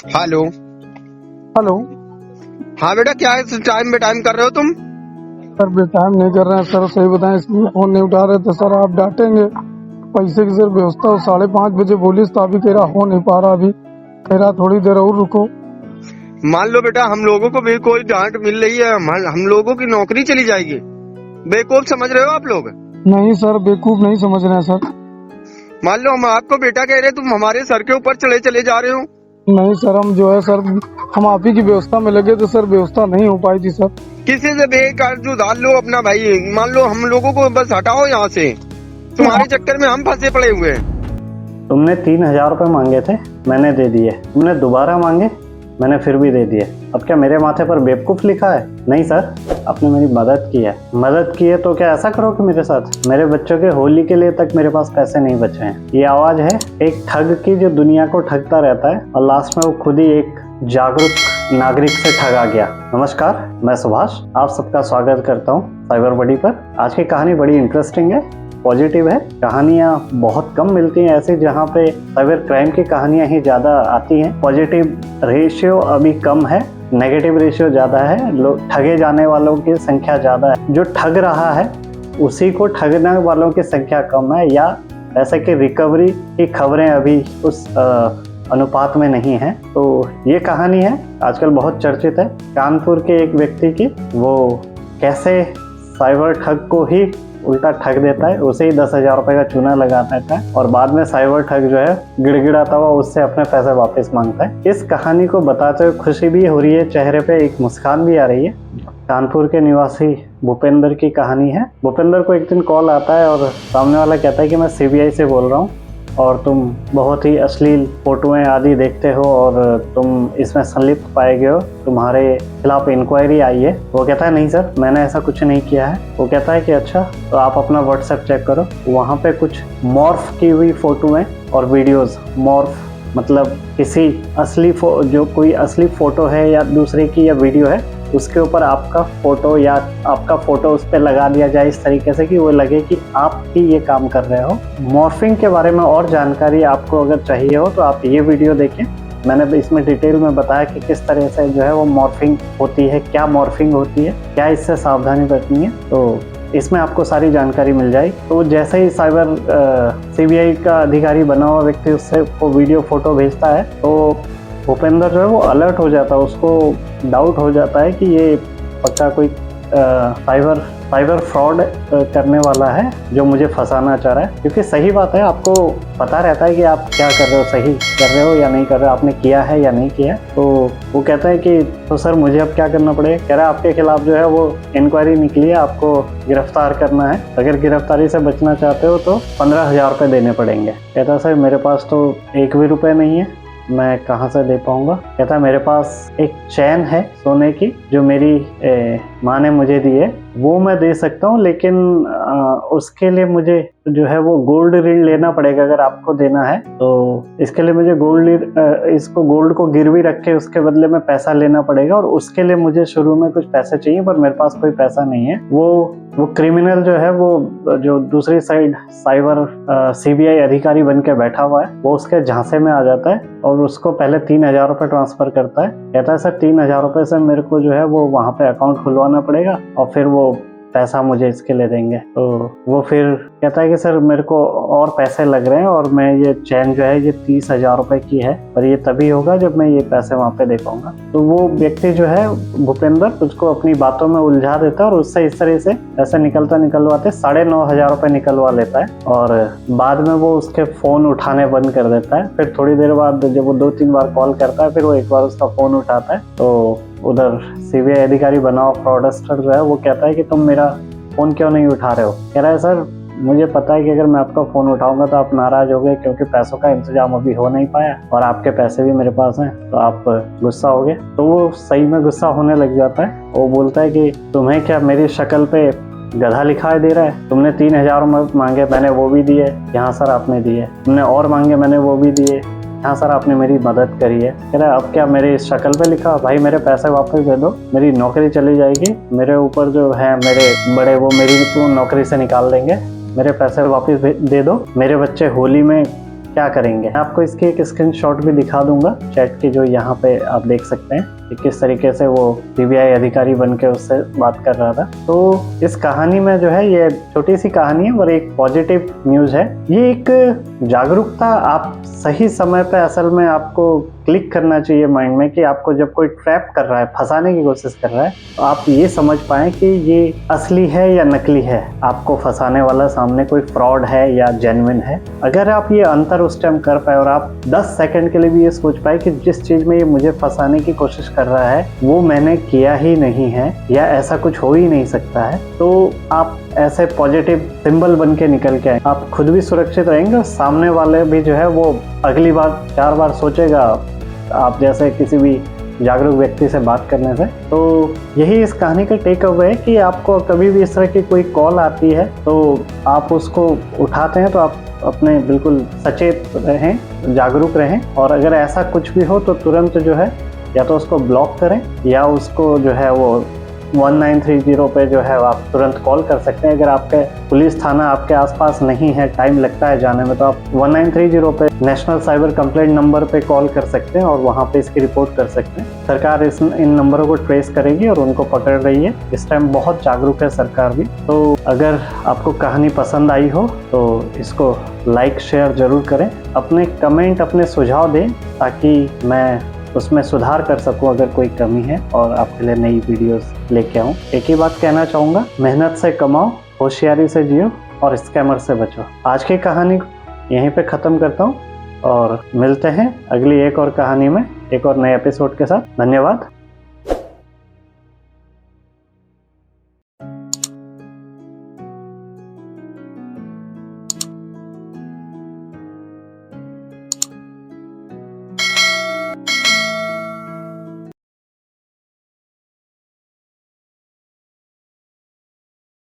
Hello. Hello. हाँ बेटा, क्या है, टाइम बे टाइम कर रहे हो तुम? सर बेटाइम नहीं कर रहे हैं सर, सही बताएं, इसलिए फोन नहीं उठा रहे थे सर। आप डांटेंगे, पैसे की सर व्यवस्था हो। 5:30 बजे बोली तो अभी कह रहा हो नहीं पा रहा, अभी कह रहा थोड़ी देर और रुको। मान लो बेटा, हम लोगों को भी कोई डांट मिल रही है, हम लोगों की नौकरी चली जाएगी। बेवकूफ समझ रहे हो आप लोग? नहीं सर, बेवकूफ नहीं समझ रहे हैं सर। मान लो हम आपको बेटा कह रहे, तुम हमारे सर के ऊपर चले जा रहे हो। नहीं सर, हम जो है सर, हम आप ही की व्यवस्था में लगे तो सर व्यवस्था नहीं हो पाई थी सर। किसी से बेकार जो डाल लो अपना भाई। मान लो हम लोगों को बस हटाओ यहाँ से, तुम्हारे चक्कर में हम फंसे पड़े हुए हैं। तुमने 3,000 रुपये मांगे थे, मैंने दे दिए। तुमने दोबारा मांगे, मैंने फिर भी दे दिए। अब क्या मेरे माथे पर बेवकूफ़ लिखा है? नहीं सर, आपने मेरी मदद की है। मदद की है तो क्या ऐसा करोगे मेरे साथ? मेरे बच्चों के होली के लिए तक मेरे पास पैसे नहीं बचे हैं। ये आवाज़ है एक ठग की जो दुनिया को ठगता रहता है और लास्ट में वो खुद ही एक जागरूक नागरिक से ठगा गया। नमस्कार, मैं सुभाष, आप सबका स्वागत करता हूँ साइबर बडी पर। आज की कहानी बड़ी इंटरेस्टिंग है, पॉजिटिव है। कहानियाँ बहुत कम मिलती हैं ऐसी जहाँ पे साइबर क्राइम की कहानियाँ ही ज़्यादा आती हैं। पॉजिटिव रेशियो अभी कम है, नेगेटिव रेशियो ज़्यादा है। लोग ठगे जाने वालों की संख्या ज़्यादा है, जो ठग रहा है उसी को ठगने वालों की संख्या कम है, या ऐसे कि रिकवरी की खबरें अभी उस अनुपात में नहीं है। तो ये कहानी है, आजकल बहुत चर्चित है, कानपुर के एक व्यक्ति की। वो कैसे साइबर ठग को ही उल्टा ठग देता है, उसे ही 10,000 रुपये का चूना लगा देता है और बाद में साइबर ठग जो है गिड़गिड़ाता हुआ उससे अपने पैसे वापस मांगता है। इस कहानी को बताते हुए खुशी भी हो रही है, चेहरे पे एक मुस्कान भी आ रही है। कानपुर के निवासी भूपेंद्र की कहानी है। भूपेंद्र को एक दिन कॉल आता है और सामने वाला कहता है कि मैं सीबीआई से बोल रहा हूँ और तुम बहुत ही अश्लील फोटोएं आदि देखते हो और तुम इसमें संलिप्त पाए गए हो, तुम्हारे खिलाफ इंक्वायरी आई है। वो कहता है नहीं सर, मैंने ऐसा कुछ नहीं किया है। वो कहता है कि अच्छा, तो आप अपना व्हाट्सएप चेक करो, वहाँ पे कुछ मॉर्फ की हुई फोटोएं और वीडियोस। मॉर्फ मतलब किसी असली जो कोई असली फोटो है या दूसरे की या वीडियो है, उसके ऊपर आपका फोटो या आपका फोटो उस पर लगा दिया जाए इस तरीके से कि वो लगे कि आप ही ये काम कर रहे हो। मॉर्फिंग के बारे में और जानकारी आपको अगर चाहिए हो तो आप ये वीडियो देखें। मैंने इसमें डिटेल में बताया कि किस तरह से जो है वो मॉर्फिंग होती है, क्या मॉर्फिंग होती है, क्या इससे सावधानी बरतनी है, तो इसमें आपको सारी जानकारी मिल जाएगी। तो जैसे ही साइबर सीबीआई का अधिकारी बना हुआ व्यक्ति उससे वो वीडियो फोटो भेजता है तो भूपेंद्र जो है वो अलर्ट हो जाता है, उसको डाउट हो जाता है कि ये पक्का कोई साइबर फ्रॉड करने वाला है जो मुझे फंसाना चाह रहा है। क्योंकि सही बात है, आपको पता रहता है कि आप क्या कर रहे हो, सही कर रहे हो या नहीं कर रहे हो, आपने किया है या नहीं किया। तो वो कहता है कि तो सर मुझे अब क्या करना पड़ेगा? कह रहा है आपके खिलाफ जो है वो इंक्वायरी निकली है, आपको गिरफ्तार करना है। अगर गिरफ्तारी से बचना चाहते हो तो 15,000 रुपये देने पड़ेंगे। कहता सर मेरे पास तो 1 भी रुपये नहीं है, मैं कहाँ से दे पाऊँगा? कहता है मेरे पास एक चैन है सोने की जो मेरी माँ ने मुझे दी है, वो मैं दे सकता हूँ, लेकिन उसके लिए मुझे जो है वो गोल्ड ऋण लेना पड़ेगा। अगर आपको देना है तो इसके लिए मुझे गोल्ड को गिरवी रख के उसके बदले में पैसा लेना पड़ेगा और उसके लिए मुझे शुरू में कुछ पैसे चाहिए, पर मेरे पास कोई पैसा नहीं है। वो क्रिमिनल जो है वो जो दूसरी साइड साइबर सीबीआई अधिकारी बन के बैठा हुआ है, वो उसके झांसे में आ जाता है और उसको पहले 3,000 रुपये ट्रांसफर करता है। कहता है सर 3,000 रुपये से मेरे को जो है वो वहाँ पे अकाउंट खुलवाना पड़ेगा और फिर वो पैसा मुझे इसके लिए देंगे। तो वो फिर कहता है कि सर मेरे को और पैसे लग रहे हैं और मैं ये चैन जो है ये 30,000 रुपये की है, पर ये तभी होगा जब मैं ये पैसे वहाँ पे दे पाऊंगा। तो वो व्यक्ति जो है भूपेंद्र उसको अपनी बातों में उलझा देता है और उससे इस तरह से पैसे निकलवाते 9,500 रुपये निकलवा लेता है और बाद में वो उसके फ़ोन उठाने बंद कर देता है। फिर थोड़ी देर बाद जब वो 2-3 बार कॉल करता है, फिर वो एक बार उसका फ़ोन उठाता है तो उधर सीबीआई अधिकारी बना हुआ फ्रॉडस्टर जो है वो कहता है कि तुम मेरा फ़ोन क्यों नहीं उठा रहे हो? कह रहा है सर मुझे पता है कि अगर मैं आपका फ़ोन उठाऊंगा तो आप नाराज़ हो गए, क्योंकि पैसों का इंतजाम अभी हो नहीं पाया और आपके पैसे भी मेरे पास हैं, तो आप गुस्सा हो गए। तो वो सही में गुस्सा होने लग जाता है। वो बोलता है कि तुम्हें क्या मेरी शक्ल पे गधा लिखाई दे रहा है? तुमने 3,000 मांगे, मैंने वो भी दिए, यहाँ सर आपने दिए। तुमने और मांगे, मैंने वो भी दिए, हाँ सर आपने मेरी मदद करी है। कह रहा अब क्या मेरी इस शक्ल पे लिखा? भाई मेरे पैसे वापस दे दो, मेरी नौकरी चली जाएगी, मेरे ऊपर जो है मेरे बड़े वो मेरी नौकरी से निकाल देंगे, मेरे पैसे वापस दे दो। मेरे बच्चे होली में क्या करेंगे। मैं आपको इसकी एक स्क्रीनशॉट भी दिखा दूंगा चैट की, जो यहाँ पे आप देख सकते हैं कि किस तरीके से वो सीबीआई अधिकारी बन के उससे बात कर रहा था। तो इस कहानी में जो है, ये छोटी सी कहानी है और एक पॉजिटिव न्यूज है। ये एक जागरूकता, आप सही समय पे असल में आपको क्लिक करना चाहिए माइंड में कि आपको जब कोई ट्रैप कर रहा है, फंसाने की कोशिश कर रहा है, तो आप ये समझ पाएं कि ये असली है या नकली है, आपको फंसाने वाला सामने कोई फ्रॉड है या जेन्युइन है। अगर आप ये अंतर उस टाइम कर पाए और आप 10 सेकंड के लिए भी ये सोच पाए कि जिस चीज में ये मुझे फंसाने की कोशिश कर रहा है वो मैंने किया ही नहीं है या ऐसा कुछ हो ही नहीं सकता है, तो आप ऐसे पॉजिटिव सिंबल बन के निकल के आए, आप खुद भी सुरक्षित रहेंगे और सामने वाले भी जो है वो अगली बार 4 बार सोचेगा आप जैसे किसी भी जागरूक व्यक्ति से बात करने से। तो यही इस कहानी का टेक अवे है कि आपको कभी भी इस तरह की कोई कॉल आती है तो आप उसको उठाते हैं तो आप अपने बिल्कुल सचेत रहें, जागरूक रहें, और अगर ऐसा कुछ भी हो तो तुरंत जो है या तो उसको ब्लॉक करें या उसको जो है वो 1930 पे जो है आप तुरंत कॉल कर सकते हैं। अगर आपके पुलिस थाना आपके आसपास नहीं है, टाइम लगता है जाने में, तो आप 1930 पे नेशनल साइबर कंप्लेंट नंबर पे कॉल कर सकते हैं और वहाँ पे इसकी रिपोर्ट कर सकते हैं। सरकार इन नंबरों को ट्रेस करेगी और उनको पकड़ रही है। इस टाइम बहुत जागरूक है सरकार भी। तो अगर आपको कहानी पसंद आई हो तो इसको लाइक शेयर जरूर करें, अपने कमेंट, अपने सुझाव दें ताकि मैं उसमें सुधार कर सकूं अगर कोई कमी है और आपके लिए नई वीडियोस लेके आऊं। एक ही बात कहना चाहूँगा, मेहनत से कमाओ, होशियारी से जियो और स्कैमर से बचो। आज की कहानी यहीं पे ख़त्म करता हूं और मिलते हैं अगली एक और कहानी में, एक और नए एपिसोड के साथ। धन्यवाद।